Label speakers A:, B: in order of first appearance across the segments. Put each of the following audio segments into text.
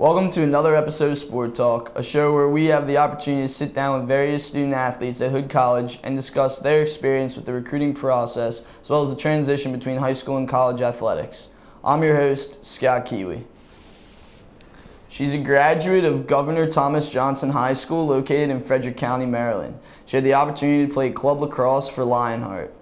A: Welcome to another episode of Sport Talk, a show where we have the opportunity to sit down with various student athletes at Hood College and discuss their experience with the recruiting process as well as the transition between high school and college athletics. I'm your host, Scott Kiewe. She's a graduate of Governor Thomas Johnson High School located in Frederick County, Maryland. She had the opportunity to play club lacrosse for Lionheart.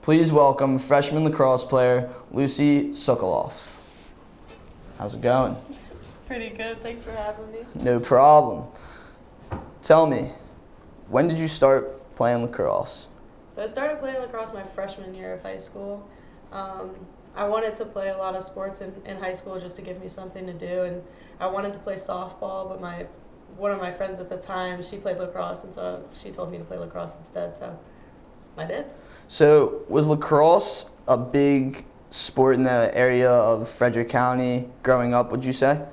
A: Please welcome freshman lacrosse player Lucy Sokoloff. How's it going?
B: Pretty good. Thanks for having me.
A: No problem. Tell me, when did you start playing lacrosse?
B: So I started playing lacrosse my freshman year of high school. I wanted to play a lot of sports in high school just to give me something to do, and I wanted to play softball, but one of my friends at the time, she played lacrosse, and so she told me to play lacrosse instead, so I did.
A: So was lacrosse a big sport in the area of Frederick County growing up, would you say?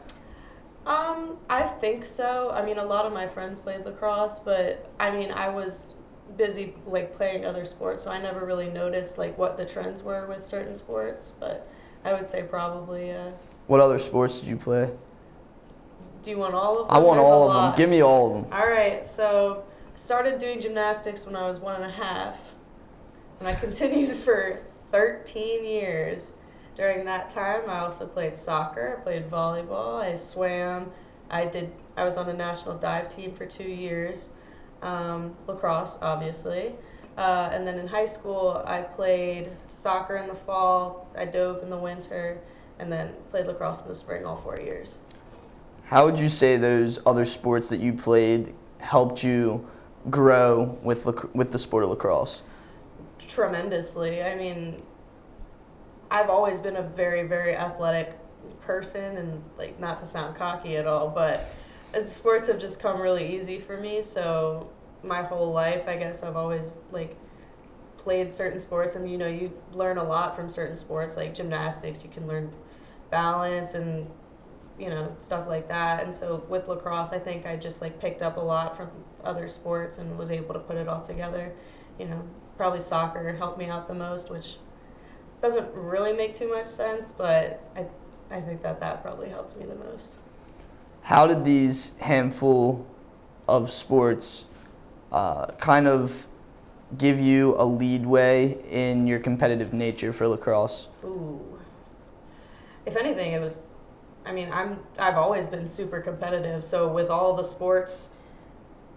B: I think so. I mean, a lot of my friends played lacrosse, but I mean, I was busy playing other sports, so I never really noticed what the trends were with certain sports, but I would say probably.
A: What other sports did you play?
B: Do you want all of them?
A: I want all of them. Give me all of them.
B: All right, so I started doing gymnastics when I was 1.5, and I continued for 13 years. During that time, I also played soccer, I played volleyball, I swam, I was on a national dive team for 2 years, lacrosse, obviously. And then in high school, I played soccer in the fall, I dove in the winter, and then played lacrosse in the spring all 4 years.
A: How would you say those other sports that you played helped you grow with the sport of lacrosse? Tremendously.
B: I mean, I've always been a very, very athletic person, and not to sound cocky at all, but sports have just come really easy for me. So my whole life, I guess, I've always played certain sports, and you learn a lot from certain sports, like gymnastics. You can learn balance and stuff like that. And so with lacrosse, I think I just picked up a lot from other sports and was able to put it all together. Probably soccer helped me out the most, which doesn't really make too much sense, but I think that probably helped me the most.
A: How did these handful of sports kind of give you a leadway in your competitive nature for lacrosse?
B: Ooh. If anything, it was, I've always been super competitive, so with all the sports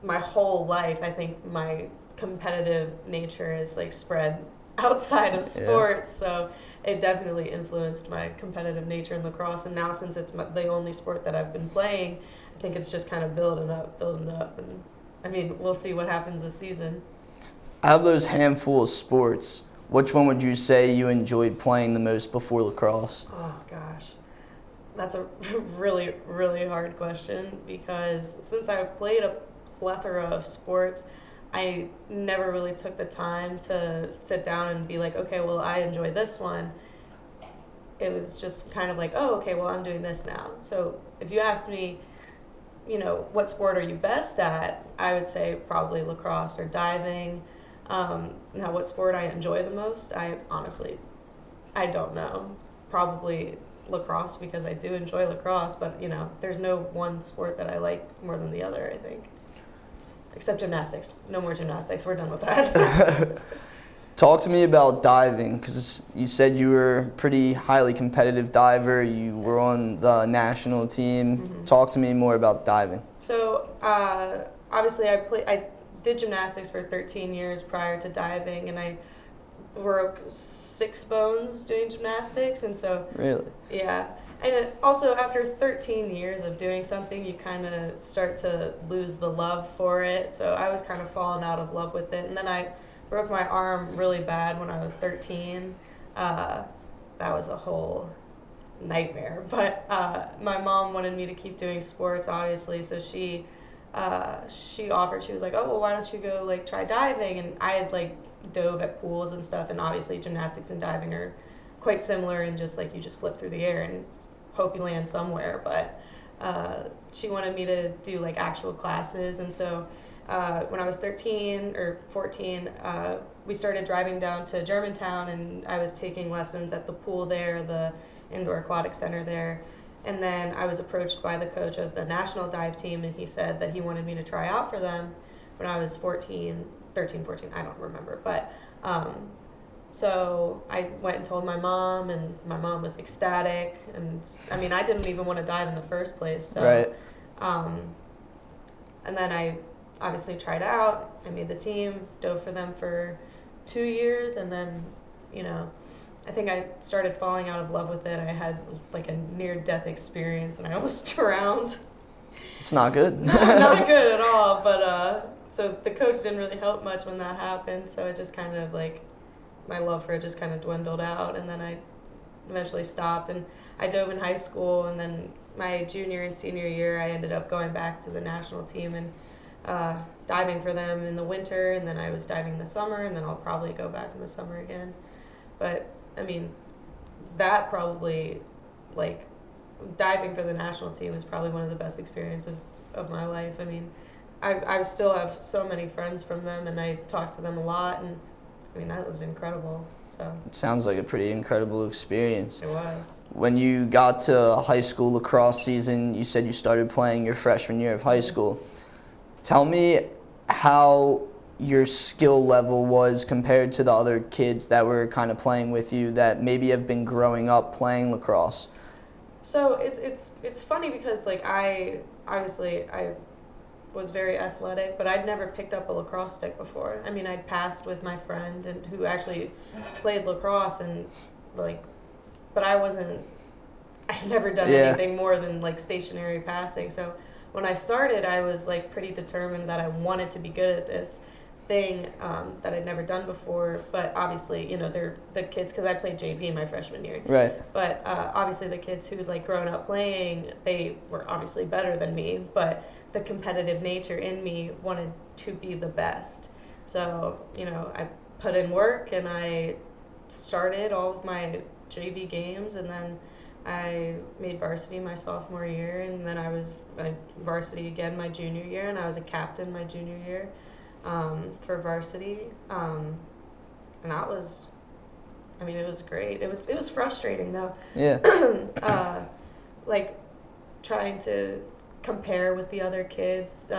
B: my whole life, I think my competitive nature is spread outside of sports, so it definitely influenced my competitive nature in lacrosse. And now, since it's the only sport that I've been playing, I think it's just kind of building up, and we'll see what happens this season.
A: Out of those handful of sports, which one would you say you enjoyed playing the most before lacrosse?
B: Oh gosh, that's a really, really hard question, because since I've played a plethora of sports, I never really took the time to sit down and be okay, well, I enjoy this one. It was just kind of oh, okay, well, I'm doing this now. So if you asked me, what sport are you best at, I would say probably lacrosse or diving. Now, what sport I enjoy the most, I don't know. Probably lacrosse, because I do enjoy lacrosse, but, there's no one sport that I like more than the other, I think. Except gymnastics. No more gymnastics. We're done with that.
A: Talk to me about diving, because you said you were a pretty highly competitive diver. You were on the national team. Mm-hmm. Talk to me more about diving.
B: So, obviously, I did gymnastics for 13 years prior to diving, and I broke 6 bones doing gymnastics, and so...
A: Really?
B: Yeah. And also, after 13 years of doing something, you kind of start to lose the love for it. So I was kind of falling out of love with it. And then I broke my arm really bad when I was 13. That was a whole nightmare. But my mom wanted me to keep doing sports, obviously. So she offered, she was like, oh, well, why don't you go try diving? And I had dove at pools and stuff. And obviously gymnastics and diving are quite similar, and just you just flip through the air and hope you land somewhere. But she wanted me to do actual classes, and so when I was 13 or 14, we started driving down to Germantown, and I was taking lessons at the pool there, the indoor aquatic center there, And then I was approached by the coach of the national dive team, and he said that he wanted me to try out for them when I was 13, 14, I don't remember. But so I went and told my mom, and my mom was ecstatic. And I mean, I didn't even want to dive in the first place. So,
A: Right.
B: And then I obviously tried out. I made the team, dove for them for 2 years, and then, you know, I think I started falling out of love with it. I had like a near-death experience, and I almost drowned.
A: It's not good.
B: Not good at all. But so the coach didn't really help much when that happened. So it just kind of like, my love for it just kind of dwindled out, and then I eventually stopped. And I dove in high school, and then my junior and senior year, I ended up going back to the national team and diving for them in the winter, and then I was diving in the summer, and then I'll probably go back in the summer again. But I mean, that probably, like, diving for the national team was probably one of the best experiences of my life. I mean, I still have so many friends from them, and I talk to them a lot, and I mean, that was incredible. So
A: It sounds like a pretty incredible experience.
B: it was.
A: When you got to high school lacrosse season, you said you started playing your freshman year of high school. Tell me how your skill level was compared to the other kids that were kind of playing with you that maybe have been growing up playing lacrosse.
B: So it's funny because, like, I was very athletic, but I'd never picked up a lacrosse stick before. I mean, I'd passed with my friend and who actually played lacrosse, and like, but I'd never done anything more than like stationary passing. So when I started, I was like pretty determined that I wanted to be good at this thing that I'd never done before. But obviously, you know, they're the kids, because I played JV my freshman year.
A: Right.
B: But obviously the kids who'd like grown up playing, they were obviously better than me, but the competitive nature in me wanted to be the best. So, you know, I put in work, and I started all of my JV games, and then I made varsity my sophomore year, and then I was varsity again my junior year, and I was a captain my junior year for varsity. And that was, I mean, it was great. It was frustrating though.
A: Yeah.
B: Like trying to compare with the other kids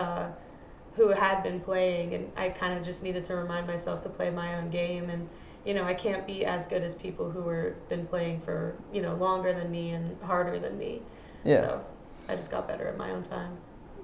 B: who had been playing, and I kind of just needed to remind myself to play my own game. And you know, I can't be as good as people who were been playing for, you know, longer than me and harder than me.
A: Yeah.
B: So I just got better at my own time.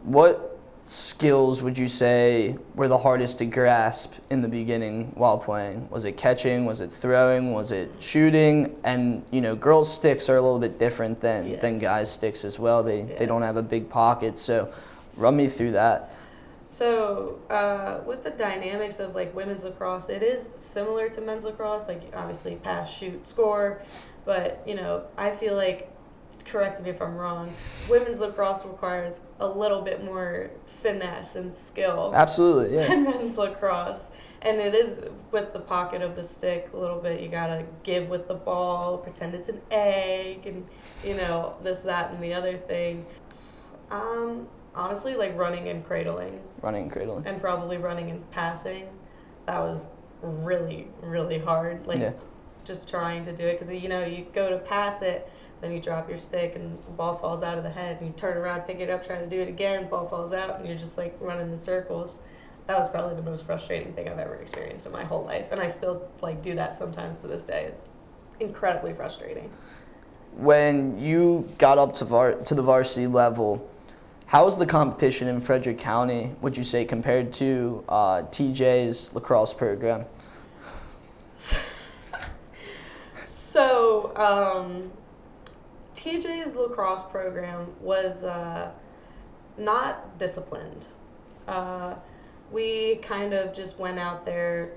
A: What skills would you say were the hardest to grasp in the beginning while playing? Was it catching? Was it throwing? Was it shooting? And, you know, girls' sticks are a little bit different than guys' sticks as well. They don't have a big pocket. So run me through that.
B: So with the dynamics of like women's lacrosse, it is similar to men's lacrosse, like obviously pass, shoot, score, but you know, I feel like, correct me if I'm wrong, women's lacrosse requires a little bit more finesse and skill.
A: Absolutely, yeah.
B: Than men's lacrosse. And it is with the pocket of the stick a little bit. You gotta give with the ball, pretend it's an egg, and you know, this, that, and the other thing. Honestly, like running and cradling.
A: Running and cradling.
B: And probably running and passing. That was really, really hard. Like, just trying to do it. Because, you know, you go to pass it, then you drop your stick, and the ball falls out of the head. And you turn around, pick it up, try to do it again, ball falls out, and you're just, like, running in circles. That was probably the most frustrating thing I've ever experienced in my whole life. And I still, like, do that sometimes to this day. It's incredibly frustrating.
A: When you got up to the varsity level, how was the competition in Frederick County, would you say, compared to TJ's lacrosse program?
B: So, TJ's lacrosse program was not disciplined. We kind of just went out there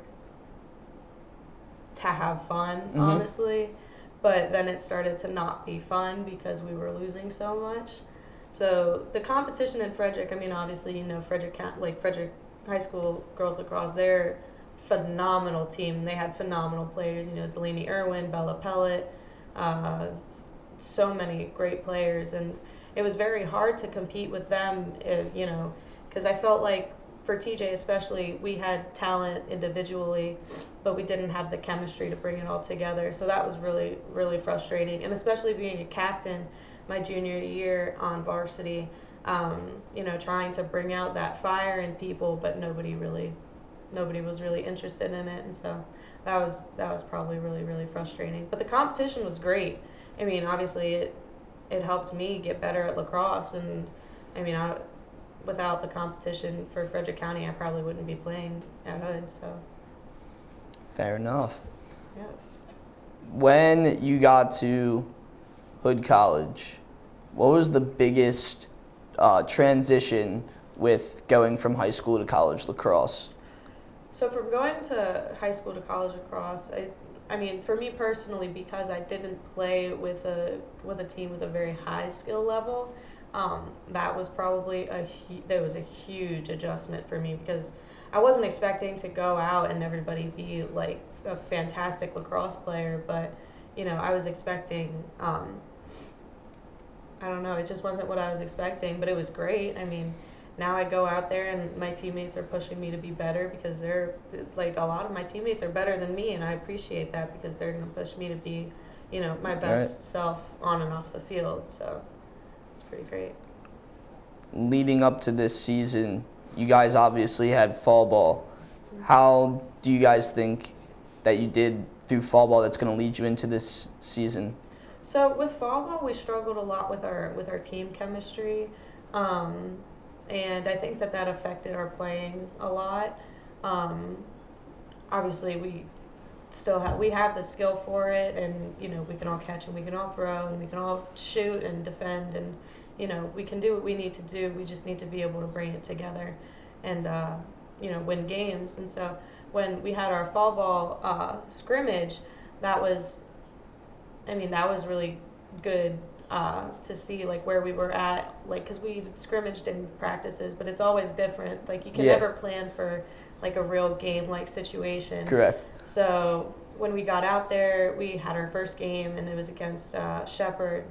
B: to have fun, honestly. But then it started to not be fun because we were losing so much. So the competition in Frederick, I mean, obviously, you know, Frederick High School girls lacrosse, they're a phenomenal team. They had phenomenal players, you know, Delaney Irwin, Bella Pellet, so many great players. And it was very hard to compete with them, you know, because I felt like for TJ especially, we had talent individually, but we didn't have the chemistry to bring it all together. So that was really, really frustrating. And especially being a captain, my junior year on varsity, trying to bring out that fire in people, but nobody was really interested in it, and so that was probably really, really frustrating. But the competition was great. I mean, obviously it helped me get better at lacrosse, and I mean, without the competition for Frederick County, I probably wouldn't be playing at Hood. So
A: Fair enough.
B: yes.
A: When you got to Hood College, what was the biggest transition with going from high school to college lacrosse?
B: So from going to high school to college lacrosse, I mean, for me personally, because I didn't play with a team with a very high skill level, that was probably there was a huge adjustment for me, because I wasn't expecting to go out and everybody be like a fantastic lacrosse player, but I was expecting, I don't know, it just wasn't what I was expecting, but it was great. I mean, now I go out there and my teammates are pushing me to be better, because they're like, a lot of my teammates are better than me, and I appreciate that, because they're going to push me to be, my best self on and off the field. So it's pretty great.
A: Leading up to this season, you guys obviously had fall ball. How do you guys think that you did through fall ball that's going to lead you into this season?
B: So with fall ball, we struggled a lot with our team chemistry. And I think that affected our playing a lot. Obviously, we have the skill for it, and we can all catch and we can all throw and we can all shoot and defend, and we can do what we need to do. We just need to be able to bring it together and win games. And so when we had our fall ball scrimmage, that was really good. To see like where we were at, like, because we scrimmaged in practices, but it's always different. Like, you can never plan for like a real game like situation.
A: Correct.
B: So when we got out there, we had our first game, and it was against Shepherd,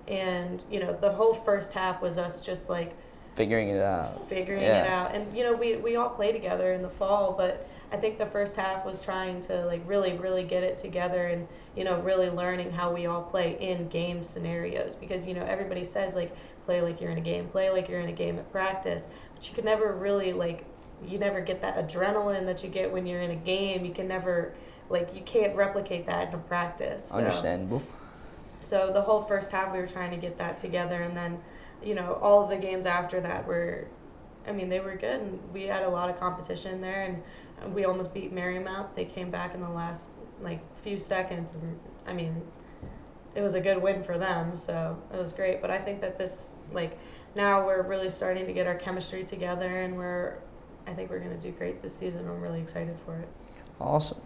B: and the whole first half was us just like
A: figuring it out.
B: And we all play together in the fall, but I think the first half was trying to like really, really get it together, and really learning how we all play in game scenarios, because everybody says like play like you're in a game, play like you're in a game at practice, but you can never really you never get that adrenaline that you get when you're in a game. You can never you can't replicate that in a practice. So.
A: Understandable.
B: So the whole first half we were trying to get that together, and then all of the games after that they were good, and we had a lot of competition there, and we almost beat Marymount. They came back in the last few seconds, and it was a good win for them, so it was great. But I think that this now we're really starting to get our chemistry together, and I think we're going to do great this season. I'm really excited for it.
A: Awesome.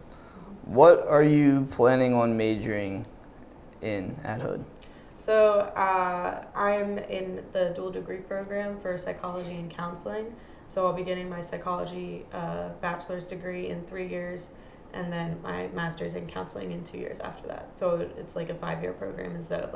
A: What are you planning on majoring in at Hood?
B: So I'm in the dual degree program for psychology and counseling. So I'll be getting my psychology bachelor's degree in 3 years, and then my master's in counseling in 2 years after that. So it's like a 5-year program instead of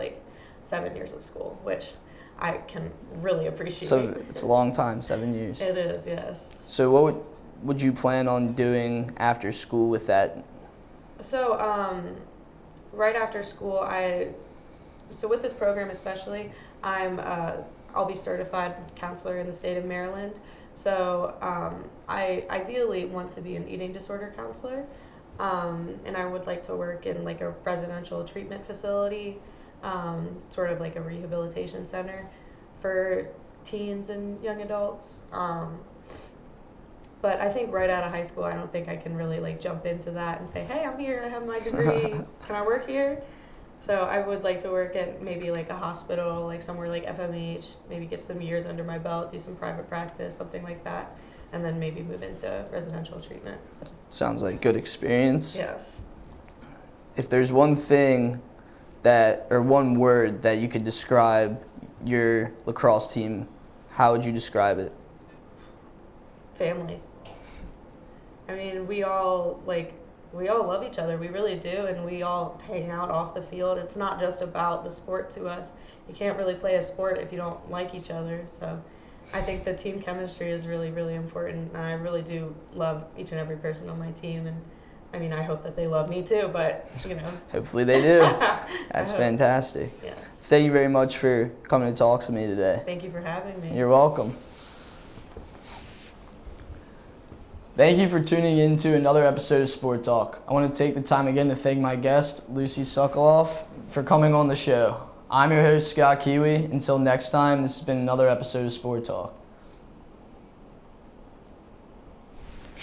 B: 7 years of school, which I can really appreciate.
A: So it's a long time, 7 years.
B: It is, yes.
A: So what would you plan on doing after school with that?
B: So right after school, so with this program especially, I'll be certified counselor in the state of Maryland. So I ideally want to be an eating disorder counselor, and I would like to work in a residential treatment facility, sort of like a rehabilitation center for teens and young adults. But I think right out of high school, I don't think I can really jump into that and say, hey, I'm here, I have my degree, can I work here? So I would like to work at maybe a hospital, somewhere like FMH, maybe get some years under my belt, do some private practice, something like that, and then maybe move into residential treatment. So.
A: Sounds like good experience.
B: Yes.
A: If there's one thing or one word that you could describe your lacrosse team, how would you describe it?
B: Family. I mean, we all love each other. We really do, and we all hang out off the field. It's not just about the sport to us. You can't really play a sport if you don't like each other. So I think the team chemistry is really, really important, and I really do love each and every person on my team. And I hope that they love me too, but
A: Hopefully they do. That's fantastic.
B: Yes.
A: thank you very much for coming to talk to me today.
B: Thank you for having me.
A: You're welcome. Thank you for tuning in to another episode of Sport Talk. I want to take the time again to thank my guest, Lucy Sokoloff, for coming on the show. I'm your host, Scott Kiewe. Until next time, this has been another episode of Sport Talk.